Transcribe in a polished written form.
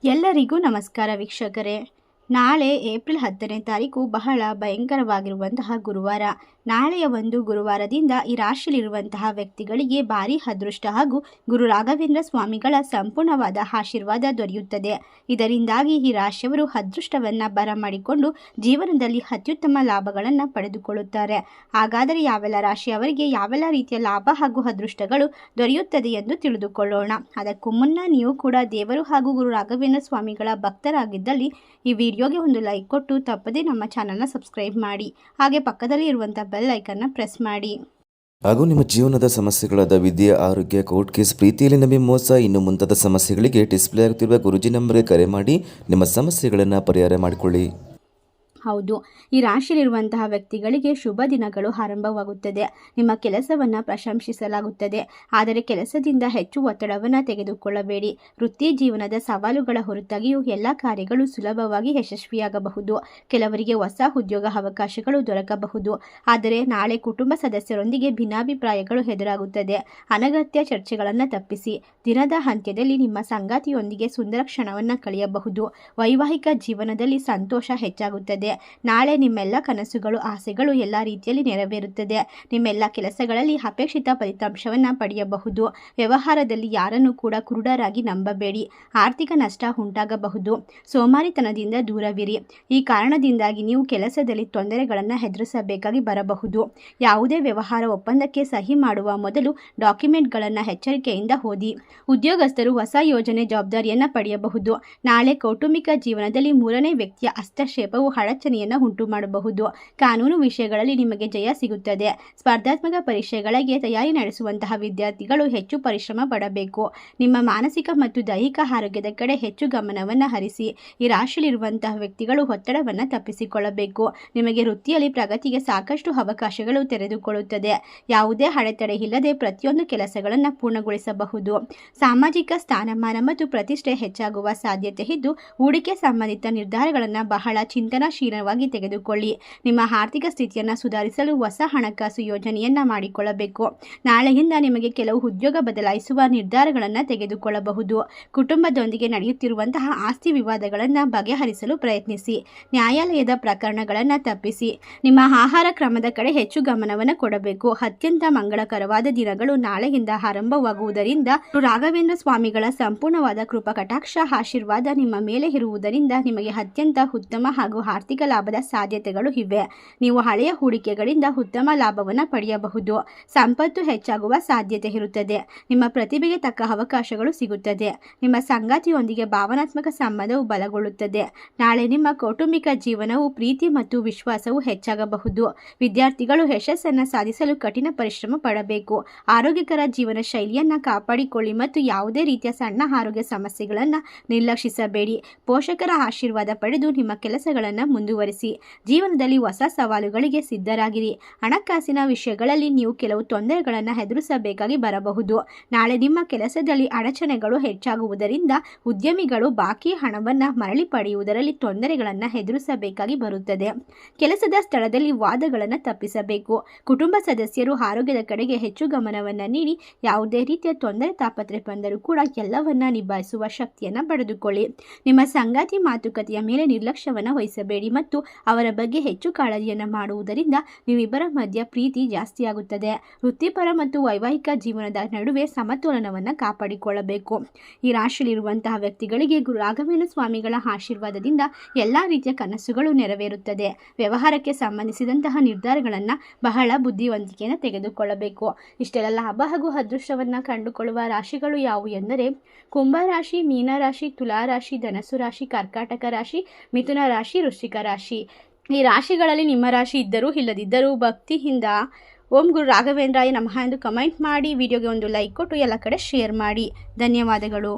ಎಲ್ಲರಿಗೂ ನಮಸ್ಕಾರ ವೀಕ್ಷಕರೇ. ನಾಳೆ ಏಪ್ರಿಲ್ 10ನೇ ತಾರೀಕು ಬಹಳ ಭಯಂಕರವಾಗಿರುವಂತಹ ಗುರುವಾರ. ನಾಳೆಯ ಒಂದು ಗುರುವಾರದಿಂದ ಈ ರಾಶಿಯಲ್ಲಿರುವಂತಹ ವ್ಯಕ್ತಿಗಳಿಗೆ ಭಾರಿ ಅದೃಷ್ಟ ಹಾಗೂ ಗುರು ರಾಘವೇಂದ್ರ ಸ್ವಾಮಿಗಳ ಸಂಪೂರ್ಣವಾದ ಆಶೀರ್ವಾದ ದೊರೆಯುತ್ತದೆ. ಇದರಿಂದಾಗಿ ಈ ರಾಶಿಯವರು ಅದೃಷ್ಟವನ್ನು ಬರಮಾಡಿಕೊಂಡು ಜೀವನದಲ್ಲಿ ಅತ್ಯುತ್ತಮ ಲಾಭಗಳನ್ನು ಪಡೆದುಕೊಳ್ಳುತ್ತಾರೆ. ಹಾಗಾದರೆ ಯಾವೆಲ್ಲ ರಾಶಿಯವರಿಗೆ ಯಾವೆಲ್ಲ ರೀತಿಯ ಲಾಭ ಹಾಗೂ ಅದೃಷ್ಟಗಳು ದೊರೆಯುತ್ತದೆ ಎಂದು ತಿಳಿದುಕೊಳ್ಳೋಣ. ಅದಕ್ಕೂ ಮುನ್ನ ನೀವು ಕೂಡ ದೇವರು ಹಾಗೂ ಗುರು ರಾಘವೇಂದ್ರ ಸ್ವಾಮಿಗಳ ಭಕ್ತರಾಗಿದ್ದಲ್ಲಿ ಈ ವಿಡಿಯೋಗೆ ಒಂದು ಲೈಕ್ ಕೊಟ್ಟು ತಪ್ಪದೇ ನಮ್ಮ ಚಾನಲ್ನ ಸಬ್ಸ್ಕ್ರೈಬ್ ಮಾಡಿ. ಹಾಗೆ ಪಕ್ಕದಲ್ಲಿ ಇರುವಂಥ ಬೆಲ್ ಐಕನ್ನ ಪ್ರೆಸ್ ಮಾಡಿ. ಹಾಗೂ ನಿಮ್ಮ ಜೀವನದ ಸಮಸ್ಯೆಗಳಾದ ವಿದ್ಯೆ, ಆರೋಗ್ಯ, ಕೋರ್ಟ್ ಕೇಸ್, ಪ್ರೀತಿಯಲ್ಲಿ ನಂಬಿ ಮೋಸ ಇನ್ನು ಮುಂತಾದ ಸಮಸ್ಯೆಗಳಿಗೆ ಡಿಸ್ಪ್ಲೇ ಆಗುತ್ತಿರುವ ಗುರುಜಿ ನಂಬರ್ಗೆ ಕರೆ ಮಾಡಿ ನಿಮ್ಮ ಸಮಸ್ಯೆಗಳನ್ನು ಪರಿಹಾರ ಮಾಡಿಕೊಳ್ಳಿ. ಹೌದು, ಈ ರಾಶಿಯಲ್ಲಿರುವಂತಹ ವ್ಯಕ್ತಿಗಳಿಗೆ ಶುಭ ದಿನಗಳು ಆರಂಭವಾಗುತ್ತದೆ. ನಿಮ್ಮ ಕೆಲಸವನ್ನು ಪ್ರಶಂಸಿಸಲಾಗುತ್ತದೆ. ಆದರೆ ಕೆಲಸದಿಂದ ಹೆಚ್ಚು ಒತ್ತಡವನ್ನು ತೆಗೆದುಕೊಳ್ಳಬೇಡಿ. ವೃತ್ತಿ ಜೀವನದ ಸವಾಲುಗಳ ಹೊರತಾಗಿಯೂ ಎಲ್ಲ ಕಾರ್ಯಗಳು ಸುಲಭವಾಗಿ ಯಶಸ್ವಿಯಾಗಬಹುದು. ಕೆಲವರಿಗೆ ಹೊಸ ಉದ್ಯೋಗ ಅವಕಾಶಗಳು ದೊರಕಬಹುದು. ಆದರೆ ನಾಳೆ ಕುಟುಂಬ ಸದಸ್ಯರೊಂದಿಗೆ ಭಿನ್ನಾಭಿಪ್ರಾಯಗಳು ಎದುರಾಗುತ್ತದೆ. ಅನಗತ್ಯ ಚರ್ಚೆಗಳನ್ನು ತಪ್ಪಿಸಿ. ದಿನದ ಅಂತ್ಯದಲ್ಲಿ ನಿಮ್ಮ ಸಂಗಾತಿಯೊಂದಿಗೆ ಸುಂದರ ಕ್ಷಣವನ್ನು ಕಳೆಯಬಹುದು. ವೈವಾಹಿಕ ಜೀವನದಲ್ಲಿ ಸಂತೋಷ ಹೆಚ್ಚಾಗುತ್ತದೆ. ನಾಳೆ ನಿಮ್ಮೆಲ್ಲ ಕನಸುಗಳು, ಆಸೆಗಳು ಎಲ್ಲ ರೀತಿಯಲ್ಲಿ ನೆರವೇರುತ್ತದೆ. ನಿಮ್ಮೆಲ್ಲ ಕೆಲಸಗಳಲ್ಲಿ ಅಪೇಕ್ಷಿತ ಫಲಿತಾಂಶವನ್ನು ಪಡೆಯಬಹುದು. ವ್ಯವಹಾರದಲ್ಲಿ ಯಾರನ್ನು ಕೂಡ ಕುರುಡರಾಗಿ ನಂಬಬೇಡಿ. ಆರ್ಥಿಕ ನಷ್ಟ ಉಂಟಾಗಬಹುದು. ಸೋಮಾರಿತನದಿಂದ ದೂರವಿರಿ. ಈ ಕಾರಣದಿಂದಾಗಿ ನೀವು ಕೆಲಸದಲ್ಲಿ ತೊಂದರೆಗಳನ್ನು ಎದುರಿಸಬೇಕಾಗಿ ಬರಬಹುದು. ಯಾವುದೇ ವ್ಯವಹಾರ ಒಪ್ಪಂದಕ್ಕೆ ಸಹಿ ಮಾಡುವ ಮೊದಲು ಡಾಕ್ಯುಮೆಂಟ್ಗಳನ್ನು ಎಚ್ಚರಿಕೆಯಿಂದ ಓದಿ. ಉದ್ಯೋಗಸ್ಥರು ಹೊಸ ಯೋಜನೆ ಜವಾಬ್ದಾರಿಯನ್ನು ಪಡೆಯಬಹುದು. ನಾಳೆ ಕೌಟುಂಬಿಕ ಜೀವನದಲ್ಲಿ ಮೂರನೇ ವ್ಯಕ್ತಿಯ ಹಸ್ತಕ್ಷೇಪವು ಅಡಚಣೆಯನ್ನು ಉಂಟು ಮಾಡಬಹುದು. ಕಾನೂನು ವಿಷಯಗಳಲ್ಲಿ ನಿಮಗೆ ಜಯ ಸಿಗುತ್ತದೆ. ಸ್ಪರ್ಧಾತ್ಮಕ ಪರೀಕ್ಷೆಗಳಿಗೆ ತಯಾರಿ ನಡೆಸುವಂತಹ ವಿದ್ಯಾರ್ಥಿಗಳು ಹೆಚ್ಚು ಪರಿಶ್ರಮ ಪಡಬೇಕು. ನಿಮ್ಮ ಮಾನಸಿಕ ಮತ್ತು ದೈಹಿಕ ಆರೋಗ್ಯದ ಕಡೆ ಹೆಚ್ಚು ಗಮನವನ್ನು ಹರಿಸಿ. ಈ ರಾಶಿಯಲ್ಲಿರುವಂತಹ ವ್ಯಕ್ತಿಗಳು ಒತ್ತಡವನ್ನು ತಪ್ಪಿಸಿಕೊಳ್ಳಬೇಕು. ನಿಮಗೆ ವೃತ್ತಿಯಲ್ಲಿ ಪ್ರಗತಿಗೆ ಸಾಕಷ್ಟು ಅವಕಾಶಗಳು ತೆರೆದುಕೊಳ್ಳುತ್ತದೆ. ಯಾವುದೇ ಅಡೆತಡೆ ಇಲ್ಲದೆ ಪ್ರತಿಯೊಂದು ಕೆಲಸಗಳನ್ನು ಪೂರ್ಣಗೊಳಿಸಬಹುದು. ಸಾಮಾಜಿಕ ಸ್ಥಾನಮಾನ ಮತ್ತು ಪ್ರತಿಷ್ಠೆ ಹೆಚ್ಚಾಗುವ ಸಾಧ್ಯತೆ ಇದ್ದು ಹೂಡಿಕೆ ಸಂಬಂಧಿತ ನಿರ್ಧಾರಗಳನ್ನು ಬಹಳ ಚಿಂತನಾಶೀಲವಾಗಿ ತೆಗೆದುಕೊಳ್ಳಿ. ನಿಮ್ಮ ಆರ್ಥಿಕ ಸ್ಥಿತಿಯನ್ನು ಸುಧಾರಿಸಲು ಹೊಸ ಹಣಕಾಸು ಯೋಜನೆಯನ್ನ ಮಾಡಿಕೊಳ್ಳಬೇಕು. ನಾಳೆಯಿಂದ ನಿಮಗೆ ಕೆಲವು ಉದ್ಯೋಗ ಬದಲಾಯಿಸುವ ನಿರ್ಧಾರಗಳನ್ನು ತೆಗೆದುಕೊಳ್ಳಬಹುದು. ಕುಟುಂಬದೊಂದಿಗೆ ನಡೆಯುತ್ತಿರುವಂತಹ ಆಸ್ತಿ ವಿವಾದಗಳನ್ನು ಬಗೆಹರಿಸಲು ಪ್ರಯತ್ನಿಸಿ. ನ್ಯಾಯಾಲಯದ ಪ್ರಕರಣಗಳನ್ನು ತಪ್ಪಿಸಿ. ನಿಮ್ಮ ಆಹಾರ ಕ್ರಮದ ಕಡೆ ಹೆಚ್ಚು ಗಮನವನ್ನು ಕೊಡಬೇಕು. ಅತ್ಯಂತ ಮಂಗಳಕರವಾದ ದಿನಗಳು ನಾಳೆಯಿಂದ ಆರಂಭವಾಗುವುದರಿಂದ ರಾಘವೇಂದ್ರ ಸ್ವಾಮಿಗಳ ಸಂಪೂರ್ಣವಾದ ಕೃಪಾ ಕಟಾಕ್ಷ ಆಶೀರ್ವಾದ ನಿಮ್ಮ ಮೇಲೆ ಇರುವುದರಿಂದ ನಿಮಗೆ ಅತ್ಯಂತ ಉತ್ತಮ ಹಾಗೂ ಆರ್ಥಿಕ ಲಾಭದ ಸಾಧ್ಯತೆಗಳು ಇವೆ. ನೀವು ಹಳೆಯ ಹೂಡಿಕೆಗಳಿಂದ ಉತ್ತಮ ಲಾಭವನ್ನು ಪಡೆಯಬಹುದು. ಸಂಪತ್ತು ಹೆಚ್ಚಾಗುವ ಸಾಧ್ಯತೆ ಇರುತ್ತದೆ. ನಿಮ್ಮ ಪ್ರತಿಭೆಗೆ ತಕ್ಕ ಅವಕಾಶಗಳು ಸಿಗುತ್ತದೆ. ನಿಮ್ಮ ಸಂಗಾತಿಯೊಂದಿಗೆ ಭಾವನಾತ್ಮಕ ಸಂಬಂಧವು ಬಲಗೊಳ್ಳುತ್ತದೆ. ನಾಳೆ ನಿಮ್ಮ ಕೌಟುಂಬಿಕ ಜೀವನವು ಪ್ರೀತಿ ಮತ್ತು ವಿಶ್ವಾಸವು ಹೆಚ್ಚಾಗಬಹುದು. ವಿದ್ಯಾರ್ಥಿಗಳು ಯಶಸ್ಸನ್ನು ಸಾಧಿಸಲು ಕಠಿಣ ಪರಿಶ್ರಮ ಪಡಬೇಕು. ಆರೋಗ್ಯಕರ ಜೀವನ ಶೈಲಿಯನ್ನು ಕಾಪಾಡಿಕೊಳ್ಳಿ ಮತ್ತು ಯಾವುದೇ ರೀತಿಯ ಸಣ್ಣ ಆರೋಗ್ಯ ಸಮಸ್ಯೆಗಳನ್ನು ನಿರ್ಲಕ್ಷಿಸಬೇಡಿ. ಪೋಷಕರ ಆಶೀರ್ವಾದ ಪಡೆದು ನಿಮ್ಮ ಕೆಲಸಗಳನ್ನು ಮುಂದುವರಿಸಿ. ಜೀವನದಲ್ಲಿ ಹೊಸ ಸವಾಲುಗಳಿಗೆ ಸಿದ್ಧರಾಗಿರಿ. ಹಣಕಾಸಿನ ವಿಷಯಗಳಲ್ಲಿ ನೀವು ಕೆಲವು ತೊಂದರೆಗಳನ್ನು ಎದುರಿಸಬೇಕಾಗಿ ಬರಬಹುದು. ನಾಳೆ ನಿಮ್ಮ ಕೆಲಸದಲ್ಲಿ ಅಡಚಣೆಗಳು ಹೆಚ್ಚಾಗುವುದರಿಂದ ಉದ್ಯಮಿಗಳು ಬಾಕಿ ಹಣವನ್ನು ಮರಳಿ ಪಡೆಯುವುದರಲ್ಲಿ ತೊಂದರೆಗಳನ್ನು ಎದುರಿಸಬೇಕಾಗಿ ಬರುತ್ತದೆ. ಕೆಲಸದ ಸ್ಥಳದಲ್ಲಿ ವಾದಗಳನ್ನು ತಪ್ಪಿಸಬೇಕು. ಕುಟುಂಬ ಸದಸ್ಯರು ಆರೋಗ್ಯದ ಕಡೆಗೆ ಹೆಚ್ಚು ಗಮನವನ್ನು ನೀಡಿ. ಯಾವುದೇ ರೀತಿಯ ತೊಂದರೆ ತಾಪತ್ರೆ ಬಂದರೂ ಕೂಡ ಎಲ್ಲವನ್ನ ನಿಭಾಯಿಸುವ ಶಕ್ತಿಯನ್ನು ಪಡೆದುಕೊಳ್ಳಿ. ನಿಮ್ಮ ಸಂಗಾತಿ ಮಾತುಕತೆಯ ಮೇಲೆ ನಿರ್ಲಕ್ಷ್ಯವನ್ನು ವಹಿಸಬೇಡಿ ಮತ್ತು ಅವರ ಬಗ್ಗೆ ಹೆಚ್ಚು ಕಾಳಜಿಯನ್ನು ಮಾಡುವುದರಿಂದ ನೀವಿಬ್ಬರ ಮಧ್ಯ ಪ್ರೀತಿ ಜಾಸ್ತಿಯಾಗುತ್ತದೆ. ವೃತ್ತಿಪರ ಮತ್ತು ವೈವಾಹಿಕ ಜೀವನದ ನಡುವೆ ಸಮತೋಲನವನ್ನು ಕಾಪಾಡಿಕೊಳ್ಳಬೇಕು. ಈ ರಾಶಿಯಲ್ಲಿರುವಂತಹ ವ್ಯಕ್ತಿಗಳಿಗೆ ಗುರು ರಾಘವೇಂದ್ರ ಸ್ವಾಮಿಗಳ ಆಶೀರ್ವಾದದಿಂದ ಎಲ್ಲ ರೀತಿಯ ಕನಸುಗಳು ನೆರವೇರುತ್ತದೆ. ವ್ಯವಹಾರಕ್ಕೆ ಸಂಬಂಧಿಸಿದಂತಹ ನಿರ್ಧಾರಗಳನ್ನು ಬಹಳ ಬುದ್ಧಿವಂತಿಕೆಯನ್ನು ತೆಗೆದುಕೊಳ್ಳಬೇಕು. ಇಷ್ಟೆಲ್ಲ ಲಾಭ ಹಾಗೂ ಅದೃಷ್ಟವನ್ನು ಕಂಡುಕೊಳ್ಳುವ ರಾಶಿಗಳು ಯಾವುವು ಎಂದರೆ ಕುಂಭರಾಶಿ, ಮೀನರಾಶಿ, ತುಲಾರಾಶಿ, ಧನಸ್ಸು ರಾಶಿ, ಕರ್ಕಾಟಕ ರಾಶಿ, ಮಿಥುನ ರಾಶಿ, ವೃಶ್ಚಿಕ ರಾಶಿ. ಈ ರಾಶಿಗಳಲ್ಲಿ ನಿಮ್ಮ ರಾಶಿ ಇದ್ದರೂ ಇಲ್ಲದಿದ್ದರೂ ಭಕ್ತಿಯಿಂದ ಓಂ ಗುರು ರಾಘವೇಂದ್ರಾಯ ನಮಃ ಎಂದು ಕಮೆಂಟ್ ಮಾಡಿ. ವಿಡಿಯೋಗೆ ಒಂದು ಲೈಕ್ ಕೊಟ್ಟು ಎಲ್ಲ ಕಡೆ ಶೇರ್ ಮಾಡಿ. ಧನ್ಯವಾದಗಳು.